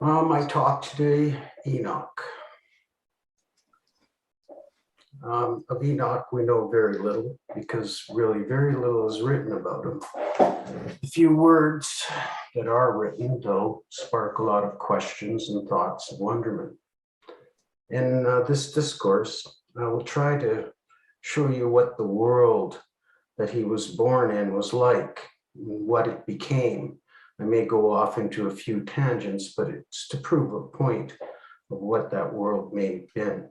My talk today, Enoch. Of Enoch, we know very little because really very little is written about him. The few words that are written, though, spark a lot of questions and thoughts of wonderment. In this discourse, I will try to show you what the world that he was born in was like, what it became. I may go off into a few tangents, but it's to prove a point of what that world may have been.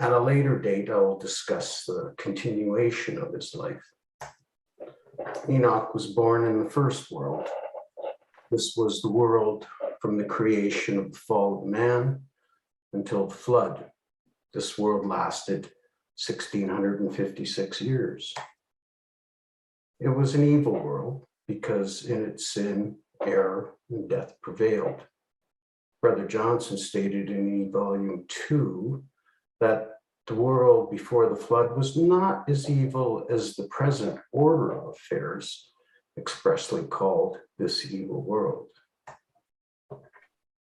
At a later date, I will discuss the continuation of his life. Enoch was born in the first world. This was the world from the creation of the fall of man until the flood. This world lasted 1656 years. It was an evil world because in its sin, error, and death prevailed. Brother Johnson stated in volume 2 that the world before the flood was not as evil as the present order of affairs expressly called this evil world.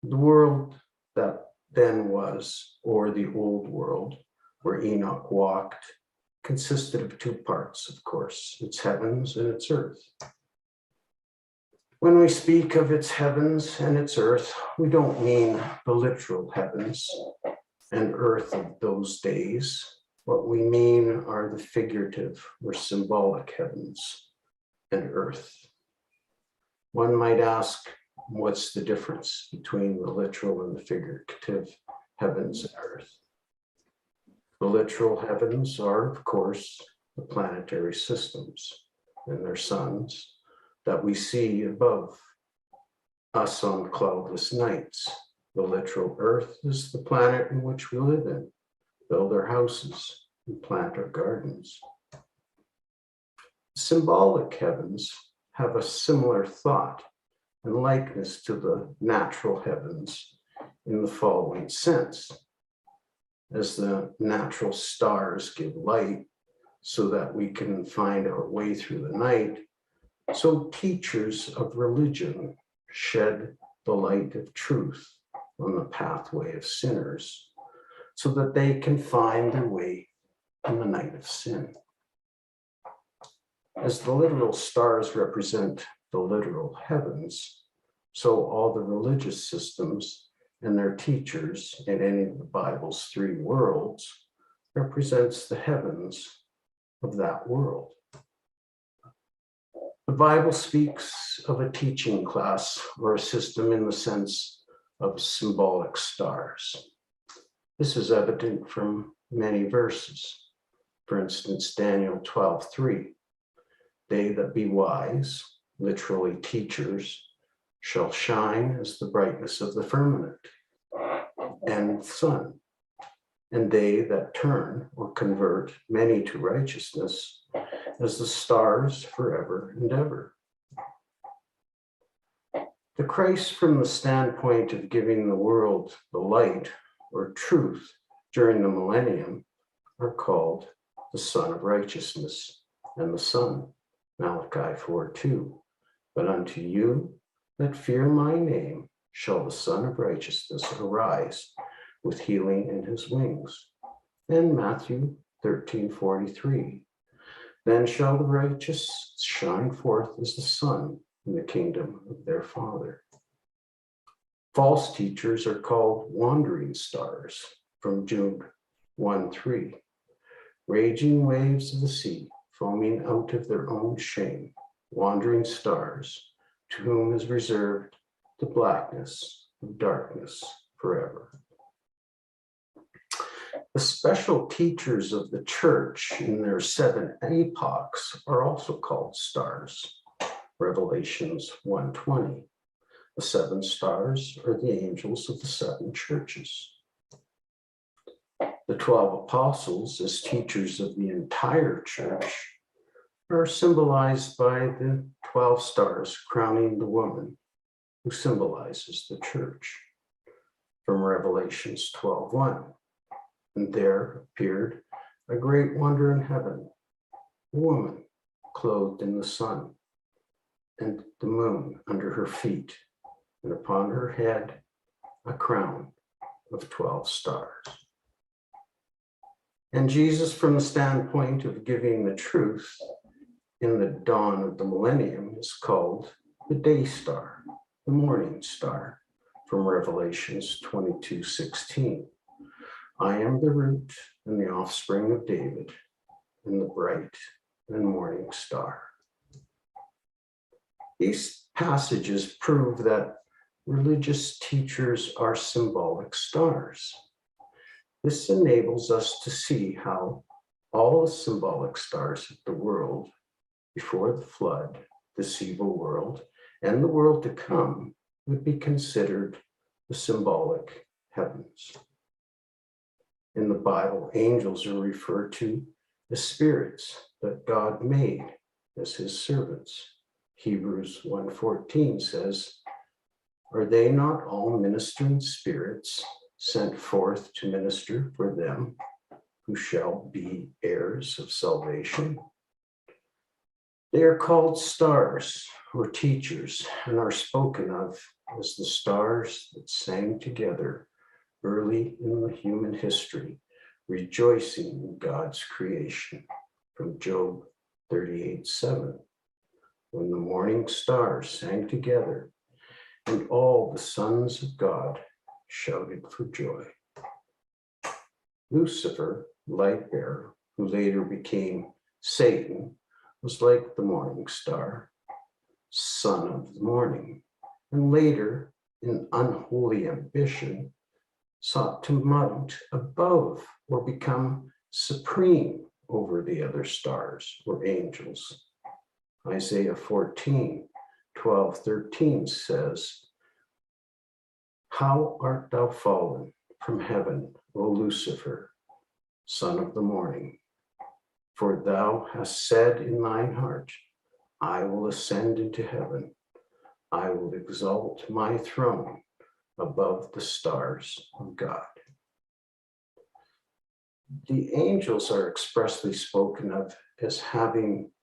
The world that then was, or the old world, where Enoch walked, consisted of two parts, of course, its heavens and its earth. When we speak of its heavens and its earth, we don't mean the literal heavens and earth of those days. What we mean are the figurative or symbolic heavens and earth. One might ask, what's the difference between the literal and the figurative heavens and earth? The literal heavens are, of course, the planetary systems and their suns that we see above us on cloudless nights. The literal earth is the planet in which we live in, build our houses, and plant our gardens. Symbolic heavens have a similar thought and likeness to the natural heavens in the following sense. As the natural stars give light so that we can find our way through the night, so teachers of religion shed the light of truth on the pathway of sinners so that they can find their way in the night of sin. As the literal stars represent the literal heavens, so all the religious systems and their teachers in any of the Bible's three worlds represents the heavens of that world. The Bible speaks of a teaching class or a system in the sense of symbolic stars. This is evident from many verses. For instance, Daniel 12:3, they that be wise, literally teachers, shall shine as the brightness of the firmament and sun, and they that turn or convert many to righteousness as the stars forever and ever. The Christ from the standpoint of giving the world the light or truth during the millennium are called the Son of Righteousness and the Son, Malachi 4:2. But unto you that fear my name shall the Son of Righteousness arise with healing in his wings. And Matthew 13:43. Then shall the righteous shine forth as the sun in the kingdom of their Father. False teachers are called wandering stars from Jude 1:3. Raging waves of the sea, foaming out of their own shame, wandering stars, to whom is reserved the blackness of darkness forever. The special teachers of the church in their 7 epochs are also called stars. Revelations 1:20. The 7 stars are the angels of the 7 churches. The 12 apostles, as teachers of the entire church, are symbolized by the 12 stars crowning the woman who symbolizes the church. From Revelations 12:1. And there appeared a great wonder in heaven, a woman clothed in the sun, and the moon under her feet, and upon her head a crown of 12 stars. And Jesus, from the standpoint of giving the truth in the dawn of the millennium, is called the day star, the morning star, from Revelations 22:16. I am the root and the offspring of David, and the bright and morning star. These passages prove that religious teachers are symbolic stars. This enables us to see how all the symbolic stars of the world before the flood, this evil world, and the world to come would be considered the symbolic heavens. In the Bible, angels are referred to as spirits that God made as his servants. Hebrews 1:14 says, "Are they not all ministering spirits sent forth to minister for them who shall be heirs of salvation?" They are called stars or teachers and are spoken of as the stars that sang together early in the human history, rejoicing in God's creation, from Job 38:7. When the morning stars sang together and all the sons of God shouted for joy. Lucifer, light bearer, who later became Satan, was like the morning star, son of the morning, and later, in unholy ambition, sought to mount above or become supreme over the other stars or angels. Isaiah 14:12-13 says, "How art thou fallen from heaven, O Lucifer, son of the morning? For thou hast said in thine heart, I will ascend into heaven. I will exalt my throne above the stars of God." The angels are expressly spoken of as having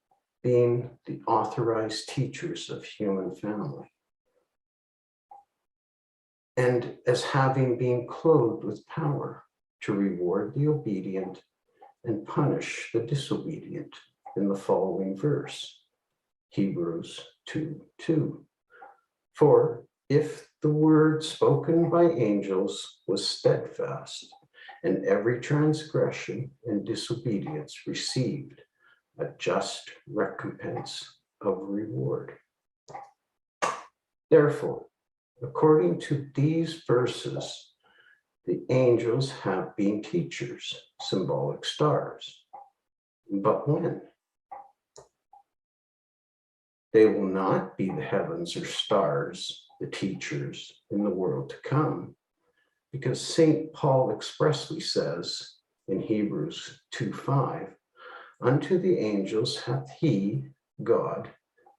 been the authorized teachers of human family, and as having been clothed with power to reward the obedient and punish the disobedient in the following verse, Hebrews 2:2. For if the word spoken by angels was steadfast, and every transgression and disobedience received a just recompense of reward. Therefore, according to these verses, the angels have been teachers, symbolic stars. But when? They will not be the heavens or stars, the teachers in the world to come, because St. Paul expressly says in Hebrews 2:5, "Unto the angels hath he, God,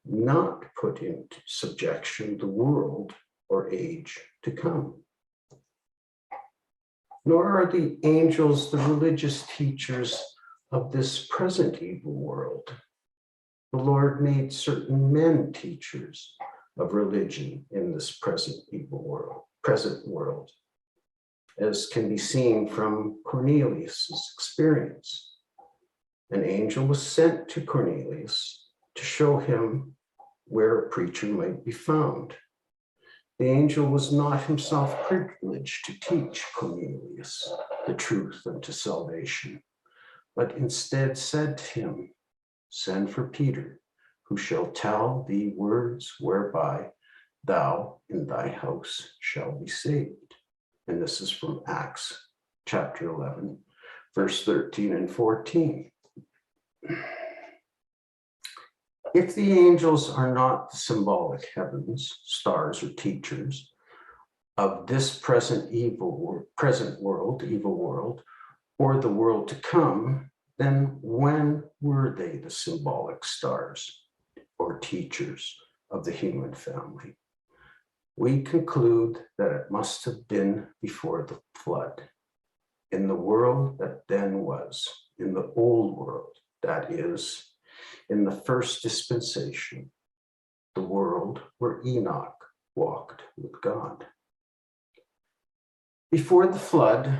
not put into subjection the world or age to come." Nor are the angels the religious teachers of this present evil world. The Lord made certain men teachers of religion in this present world, as can be seen from Cornelius's experience. An angel was sent to Cornelius to show him where a preacher might be found. The angel was not himself privileged to teach Cornelius the truth unto salvation, but instead said to him, "Send for Peter, who shall tell thee words whereby thou in thy house shall be saved." And this is from Acts chapter 11, verse 13 and 14. If the angels are not the symbolic heavens, stars, or teachers of this present world, or the world to come, then when were they the symbolic stars or teachers of the human family? We conclude that it must have been before the flood, in the world that then was, in the old world, that is, in the first dispensation, the world where Enoch walked with God. Before the flood,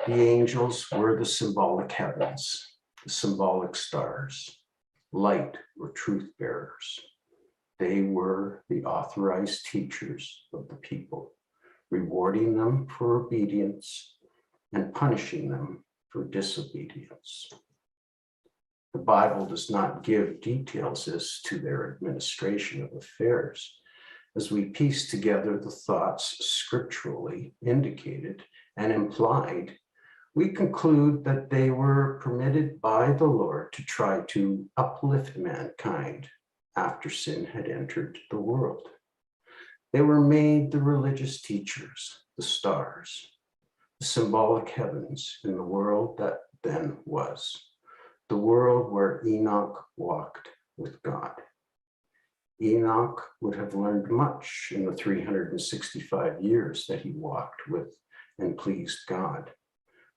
the angels were the symbolic heavens, the symbolic stars, light or truth bearers. They were the authorized teachers of the people, rewarding them for obedience and punishing them for disobedience. The Bible does not give details as to their administration of affairs. As we piece together the thoughts scripturally indicated and implied, we conclude that they were permitted by the Lord to try to uplift mankind after sin had entered the world. They were made the religious teachers, the stars, the symbolic heavens in the world that then was, the world where Enoch walked with God. Enoch would have learned much in the 365 years that he walked with and pleased God.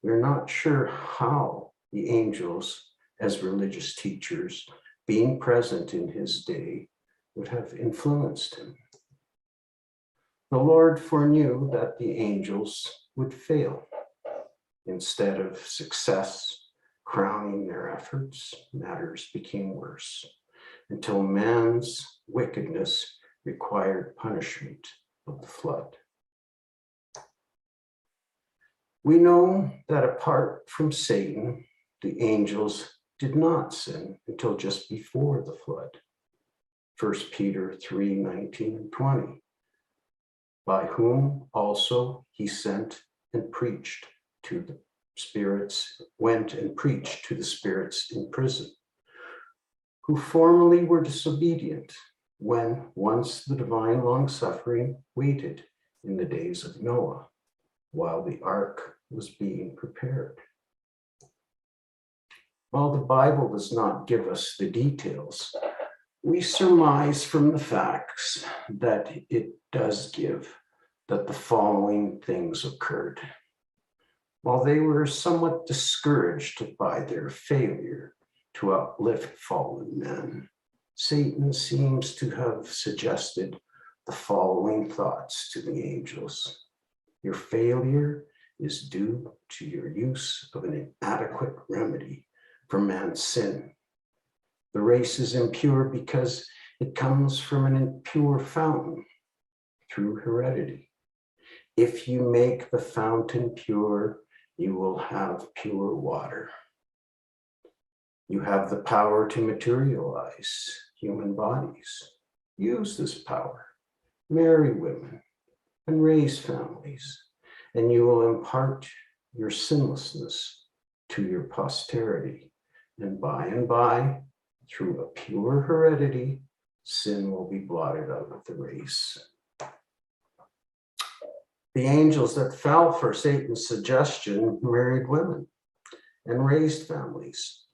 We're not sure how the angels, as religious teachers, being present in his day, would have influenced him. The Lord foreknew that the angels would fail. Instead of success crowning their efforts, matters became worse, until man's wickedness required punishment of the flood. We know that apart from Satan, the angels did not sin until just before the flood. 1 Peter 3:19 and 20. By whom also he sent and preached to the spirits, went and preached to the spirits in prison, who formerly were disobedient when once the divine long-suffering waited in the days of Noah, while the ark was being prepared. While the Bible does not give us the details, we surmise from the facts that it does give that the following things occurred. While they were somewhat discouraged by their failure to uplift fallen men, Satan seems to have suggested the following thoughts to the angels. Your failure is due to your use of an inadequate remedy for man's sin. The race is impure because it comes from an impure fountain through heredity. If you make the fountain pure, you will have pure water. You have the power to materialize human bodies. Use this power, marry women, and raise families, and you will impart your sinlessness to your posterity. And by, through a pure heredity, sin will be blotted out of the race. The angels that fell for Satan's suggestion married women and raised families,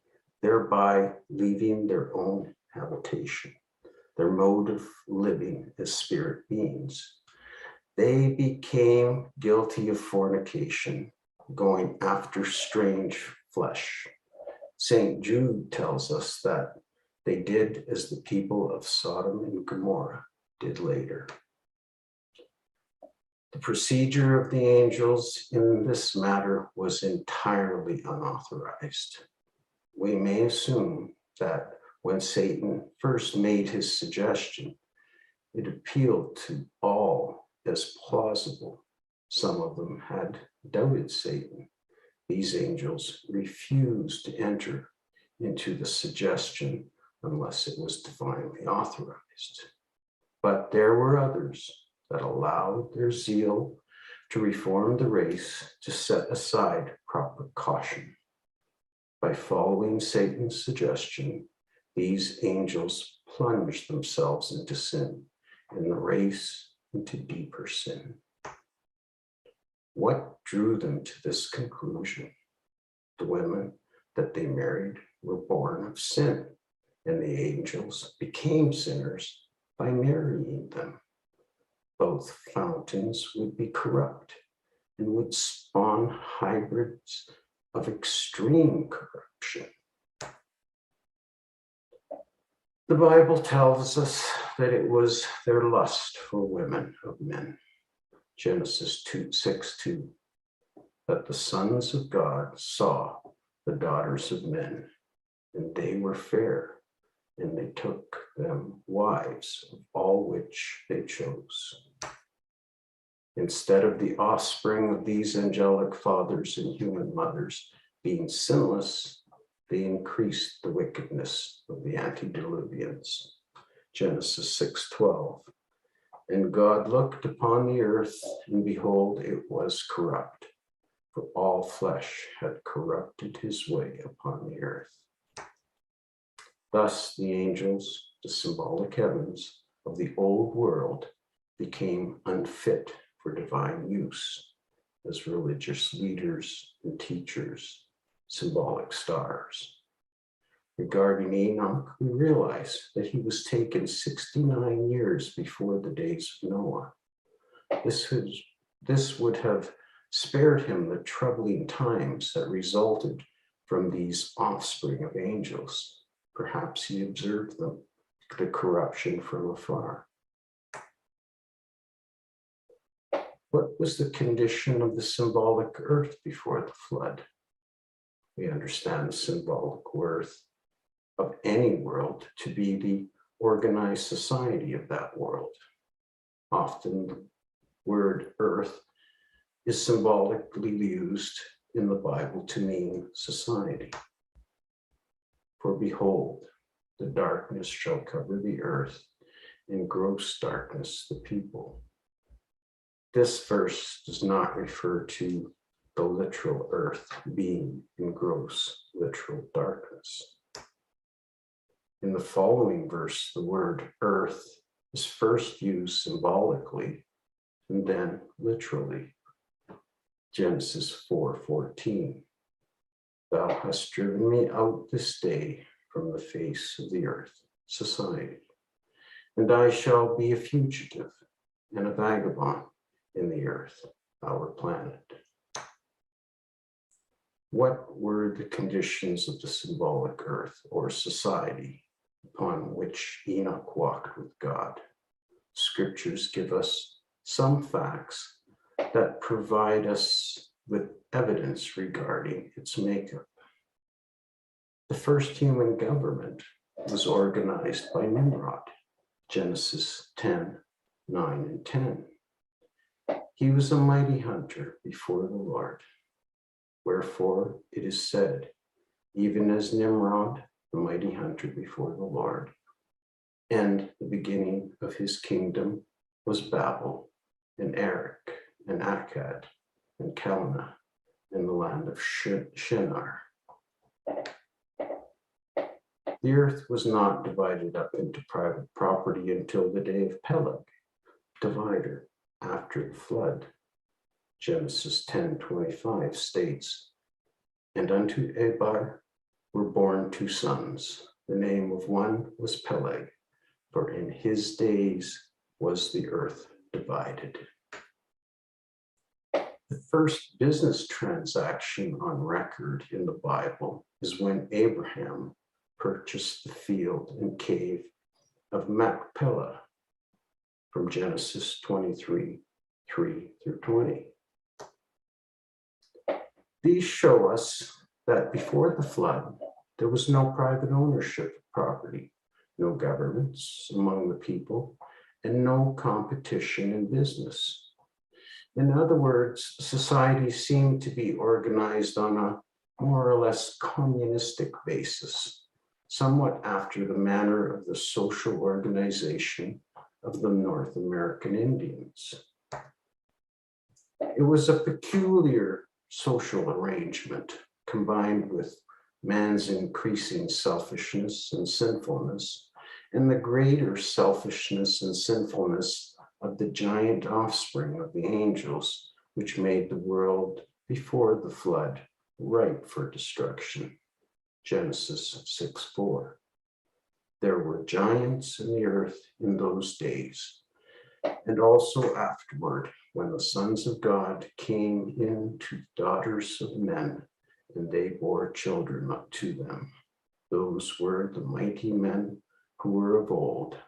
thereby leaving their own habitation, their mode of living as spirit beings. They became guilty of fornication, going after strange flesh. St. Jude tells us that they did as the people of Sodom and Gomorrah did later. The procedure of the angels in this matter was entirely unauthorized. We may assume that when Satan first made his suggestion, it appealed to all as plausible. Some of them had doubted Satan. These angels refused to enter into the suggestion unless it was divinely authorized. But there were others that allowed their zeal to reform the race to set aside proper caution. By following Satan's suggestion, these angels plunged themselves into sin and the race into deeper sin. What drew them to this conclusion? The women that they married were born of sin, and the angels became sinners by marrying them. Both fountains would be corrupt and would spawn hybrids of extreme corruption. The Bible tells us that it was their lust for women of men. Genesis 6:2. That the sons of God saw the daughters of men, and they were fair, and they took them wives of all which they chose. Instead of the offspring of these angelic fathers and human mothers being sinless, they increased the wickedness of the antediluvians. Genesis 6:12. And God looked upon the earth, and behold, it was corrupt, for all flesh had corrupted his way upon the earth. Thus the angels, the symbolic heavens of the old world, became unfit for divine use as religious leaders and teachers, symbolic stars. Regarding Enoch, we realize that he was taken 69 years before the days of Noah. This would have spared him the troubling times that resulted from these offspring of angels. Perhaps he observed them, the corruption from afar. What was the condition of the symbolic earth before the flood? We understand the symbolic worth of any world to be the organized society of that world. Often the word earth is symbolically used in the Bible to mean society. For behold, the darkness shall cover the earth, and gross darkness the people. This verse does not refer to the literal earth being in gross literal darkness. In the following verse, the word earth is first used symbolically and then literally. Genesis 4:14. Thou hast driven me out this day from the face of the earth, society, and I shall be a fugitive and a vagabond in the earth, our planet. What were the conditions of the symbolic earth or society upon which Enoch walked with God? Scriptures give us some facts that provide us with evidence regarding its makeup. The first human government was organized by Nimrod, Genesis 10:9 and 10. He was a mighty hunter before the Lord. Wherefore it is said, even as Nimrod, the mighty hunter before the Lord, and the beginning of his kingdom was Babel, and Erech, and Akkad, and Calneh, in the land of Shinar. The earth was not divided up into private property until the day of Peleg, divider, after the flood. Genesis 10:25 states, and unto Eber were born two sons. The name of one was Peleg, for in his days was the earth divided. The first business transaction on record in the Bible is when Abraham purchased the field and cave of Machpelah from Genesis 23:3-20. These show us that before the flood, there was no private ownership of property, no governments among the people, and no competition in business. In other words, society seemed to be organized on a more or less communistic basis, somewhat after the manner of the social organization of the North American Indians. It was a peculiar social arrangement combined with man's increasing selfishness and sinfulness, and the greater selfishness and sinfulness of the giant offspring of the angels, which made the world before the flood ripe for destruction. Genesis 6:4. There were giants in the earth in those days, and also afterward, when the sons of God came in to daughters of men, and they bore children up to them. Those were the mighty men who were of old,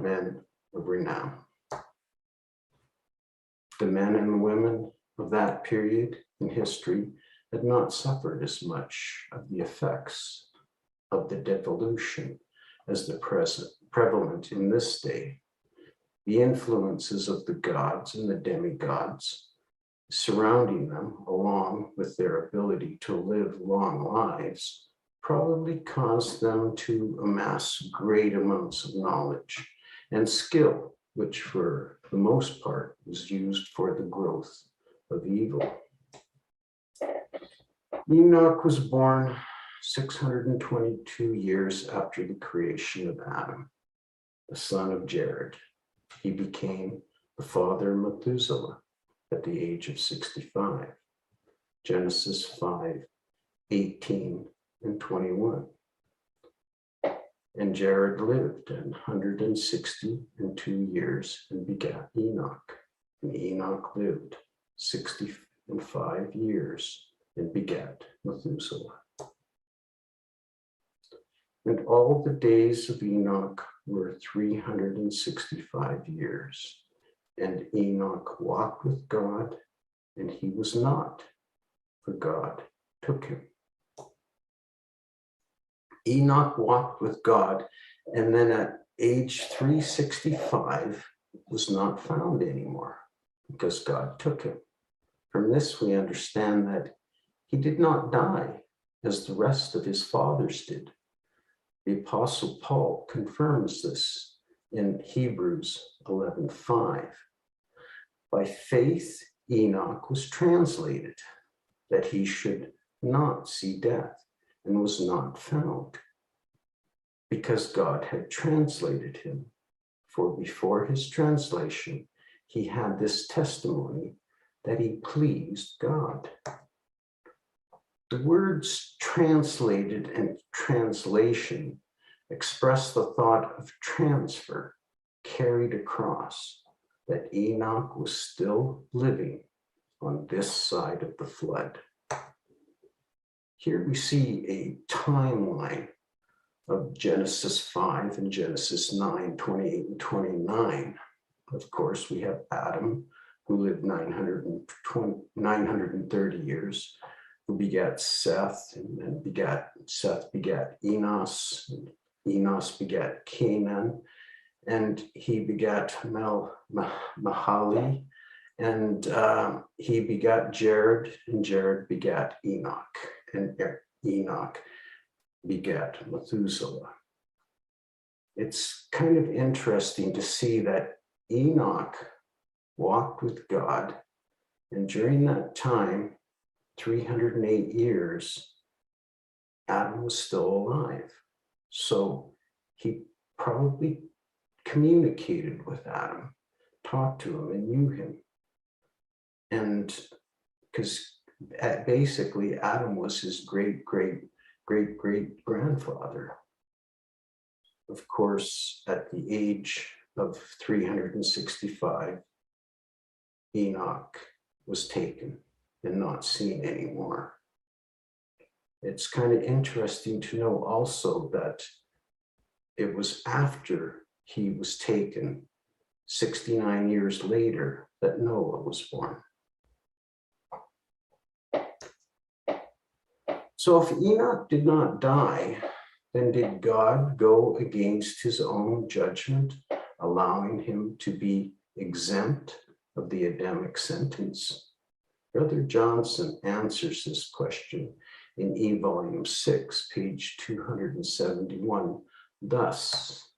men of renown. The men and women of that period in history had not suffered as much of the effects of the devolution as the prevalent in this day. The influences of the gods and the demigods surrounding them, along with their ability to live long lives, probably caused them to amass great amounts of knowledge and skill, which for the most part was used for the growth of evil. Enoch was born 622 years after the creation of Adam, the son of Jared. He became the father of Methuselah at the age of 65. Genesis 5:18 and 21. And Jared lived 162 years and begat Enoch. And Enoch lived 65 years and begat Methuselah. And all the days of Enoch were 365 years. And Enoch walked with God, and he was not, for God took him. Enoch walked with God, and then at age 365 was not found anymore because God took him. From this, we understand that he did not die as the rest of his fathers did. The Apostle Paul confirms this in Hebrews 11:5. By faith, Enoch was translated, that he should not see death, and was not found, because God had translated him. For before his translation, he had this testimony that he pleased God. The words translated and translation express the thought of transfer carried across, that Enoch was still living on this side of the flood. Here we see a timeline of Genesis 5 and Genesis 9, 28 and 29. Of course, we have Adam, who lived 930 years, who begat Seth, and Seth begat Enos, and Enos begat Canaan, and he begat Mahali, and he begat Jared, and Jared begat Enoch, and Enoch begat Methuselah. It's kind of interesting to see that Enoch walked with God, and during that time, 308 years, Adam was still alive. So he probably communicated with Adam, talked to him, and knew him. And because basically Adam was his great grandfather. Of course, at the age of 365, Enoch was taken and not seen anymore. It's kind of interesting to know also that it was after he was taken, 69 years later, that Noah was born. So if Enoch did not die, then did God go against his own judgment, allowing him to be exempt of the Adamic sentence? Brother Johnson answers this question in E Volume 6, page 271, thus: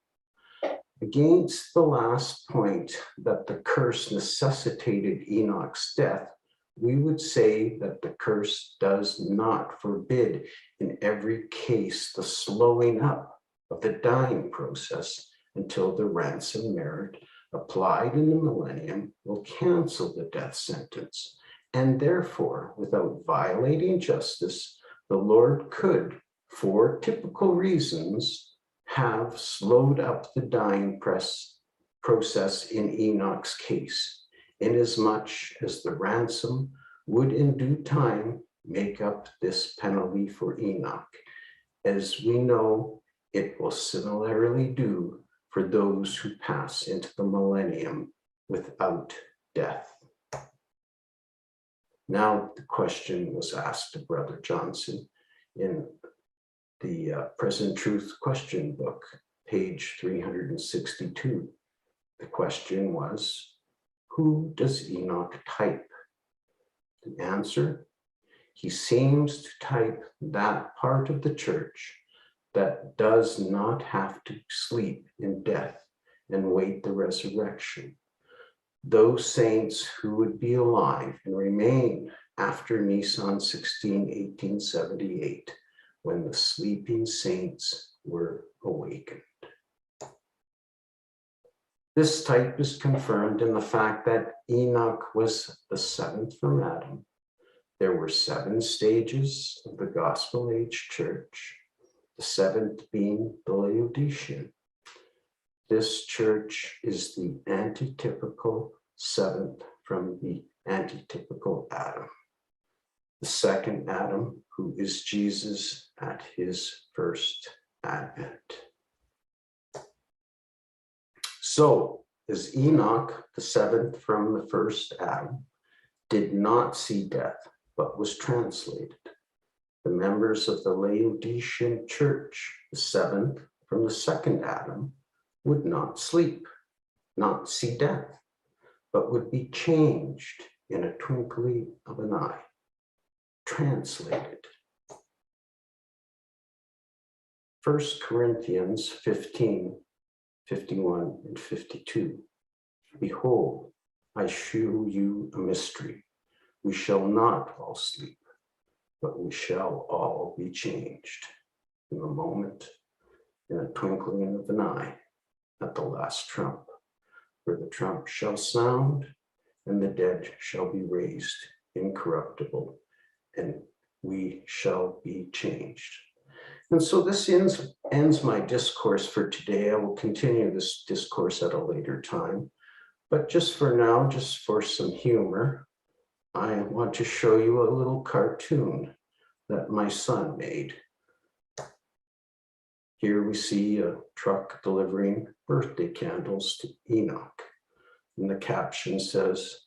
against the last point that the curse necessitated Enoch's death, we would say that the curse does not forbid in every case the slowing up of the dying process until the ransom merit applied in the millennium will cancel the death sentence. And therefore, without violating justice, the Lord could, for typical reasons, have slowed up the dying process in Enoch's case, inasmuch as the ransom would in due time make up this penalty for Enoch, as we know it will similarly do for those who pass into the millennium without death. Now the question was asked to Brother Johnson in the Present Truth question book, page 362. The question was, who does Enoch type? The answer, he seems to type that part of the church that does not have to sleep in death and wait the resurrection. Those saints who would be alive and remain after Nisan 16, 1878, when the sleeping saints were awakened. This type is confirmed in the fact that Enoch was the seventh from Adam. There were 7 stages of the Gospel Age church, the 7th being the Laodicean. This church is the antitypical 7th from the antitypical Adam, the second Adam, who is Jesus at his first advent. So, as Enoch, the 7th from the first Adam, did not see death, but was translated, the members of the Laodicean church, the 7th from the second Adam, would not sleep, not see death, but would be changed in a twinkling of an eye, translated. 1 Corinthians 15, 51 and 52. Behold, I shew you a mystery. We shall not all sleep, but we shall all be changed in a moment, in a twinkling of an eye, at the last trump. For the trump shall sound, and the dead shall be raised incorruptible, and we shall be changed. And so this ends my discourse for today. I will continue this discourse at a later time. But just for now, just for some humor, I want to show you a little cartoon that my son made. Here we see a truck delivering birthday candles to Enoch. And the caption says,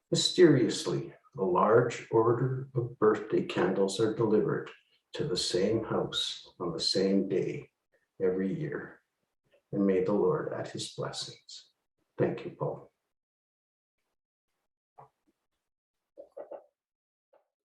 mysteriously, a large order of birthday candles are delivered to the same house on the same day every year. And may the Lord add his blessings. Thank you, Paul.